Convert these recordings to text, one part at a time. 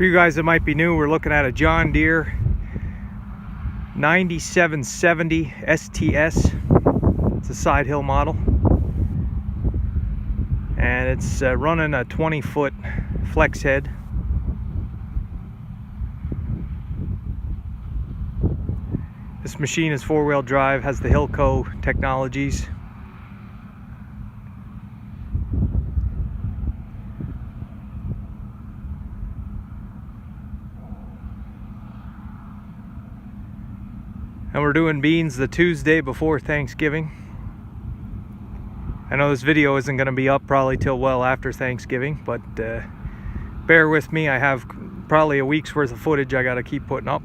For you guys that might be new, we're looking at a John Deere 9770 STS. It's a side hill model, and it's running a 20-foot flex head. This machine is four-wheel drive, has the Hilco technologies. And we're doing beans the Tuesday before Thanksgiving. I know this video isn't going to be up probably till well after Thanksgiving, but bear with me. I have probably a week's worth of footage I got to keep putting up.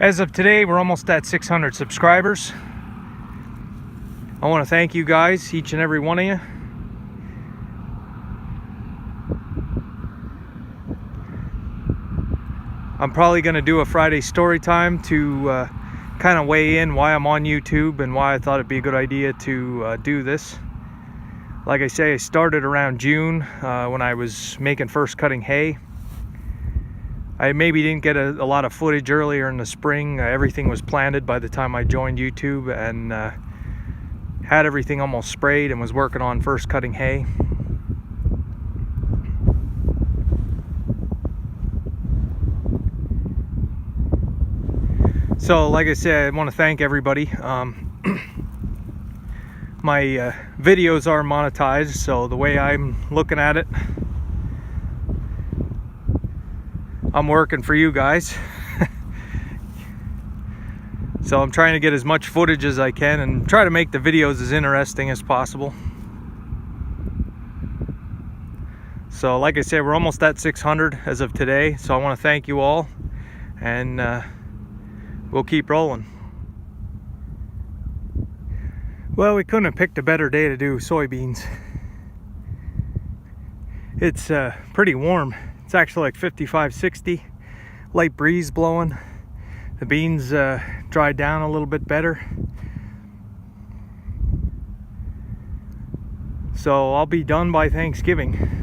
As of today, we're almost at 600 subscribers. I want to thank you guys, each and every one of you. I'm probably going to do a Friday story time to kind of weigh in why I'm on YouTube and why I thought it'd be a good idea to do this. Like I say, I started around June when I was making first cutting hay. I maybe didn't get a lot of footage earlier in the spring. Everything was planted by the time I joined YouTube, and had everything almost sprayed and was working on first cutting hay. So like I said, I want to thank everybody. My videos are monetized, so the way I'm looking at it, I'm working for you guys. So I'm trying to get as much footage as I can and try to make the videos as interesting as possible. So like I said, we're almost at 600 as of today, so I want to thank you all, and we'll keep rolling. Well, we couldn't have picked a better day to do soybeans. It's pretty warm. It's actually like 55, 60. Light breeze blowing. The beans dried down a little bit better. So I'll be done by Thanksgiving.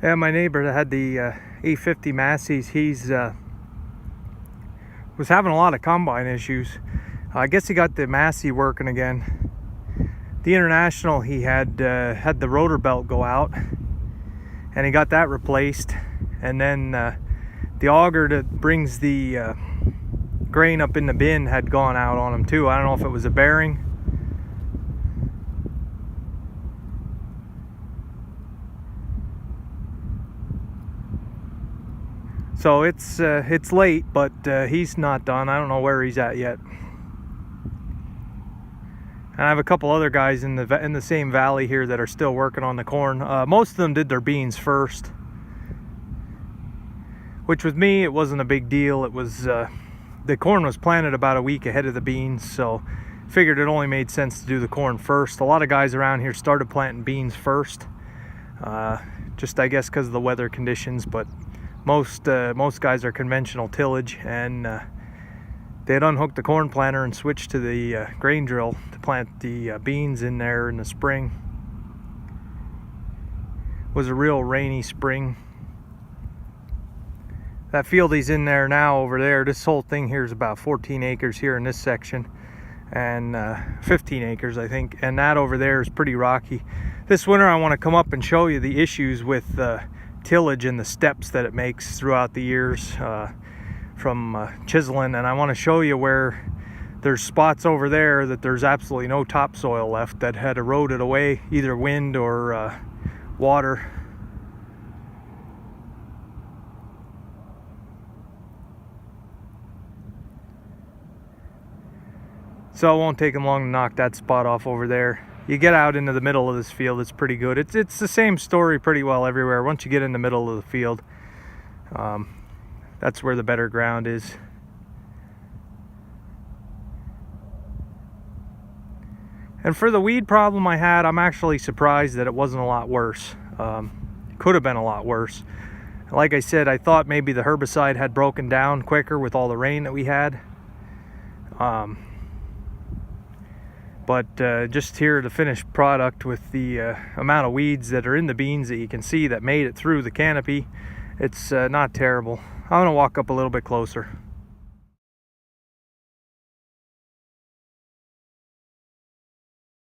Yeah, my neighbor that had the 850 Massey's, he's was having a lot of combine issues. I guess he got the Massey working again. The International, he had had the rotor belt go out, and he got that replaced. And then the auger that brings the grain up in the bin had gone out on him too. I don't know if it was a bearing. So it's late, but he's not done. I don't know where he's at yet. And I have a couple other guys in the same valley here that are still working on the corn. Most of them did their beans first, which with me it wasn't a big deal. It was the corn was planted about a week ahead of the beans, so figured it only made sense to do the corn first. A lot of guys around here started planting beans first. just I guess because of the weather conditions, but most guys are conventional tillage, and they'd unhook the corn planter and switch to the grain drill to plant the beans in there in the spring. It was a real rainy spring. That field he's in there now over there, this whole thing here is about 14 acres here in this section, and 15 acres I think, and that over there is pretty rocky. This winter I want to come up and show you the issues with tillage and the steps that it makes throughout the years from chiseling, and I want to show you where there's spots over there that there's absolutely no topsoil left, that had eroded away, either wind or water. So it won't take them long to knock that spot off over there. You get out into the middle of this field, it's pretty good. It's the same story pretty well everywhere. Once you get in the middle of the field, that's where the better ground is. And for the weed problem I had, I'm actually surprised that it wasn't a lot worse. It could have been a lot worse. Like I said, I thought maybe the herbicide had broken down quicker with all the rain that we had. But just here, the finished product with the amount of weeds that are in the beans that you can see that made it through the canopy, it's not terrible. I'm gonna walk up a little bit closer.